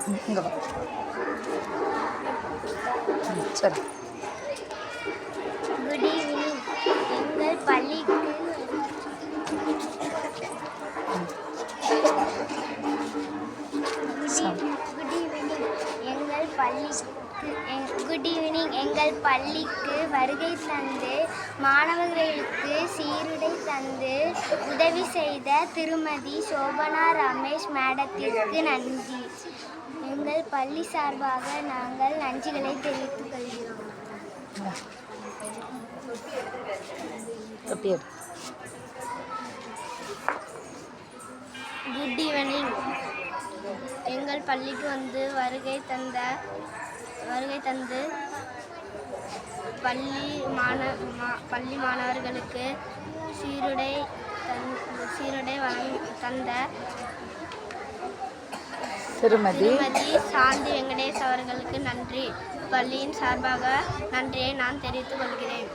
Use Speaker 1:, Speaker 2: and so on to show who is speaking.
Speaker 1: இங்கே வா. சரி.
Speaker 2: Good evening. எங்கள் பள்ளிக்கு எங்கள் பள்ளிக்கு வருகை தந்து மாணவர்களுக்கு சீருடை தந்து உதவி செய்த திருமதி சோபனா ரமேஷ் மேடத்திற்கு நன்றி. எங்கள் பள்ளி சார்பாக நாங்கள் நன்றிகளை தெரிவித்துக் கொள்கிறோம். Good evening. எங்கள் பள்ளிக்கு வந்து வருகை தந்து பள்ளி மாணவர்களுக்கு சீருடை தந்த திருமதி சாந்தி வெங்கடேஷ் அவர்களுக்கு நன்றி. பள்ளியின் சார்பாக நன்றியை நான் தெரிவித்துக் கொள்கிறேன்.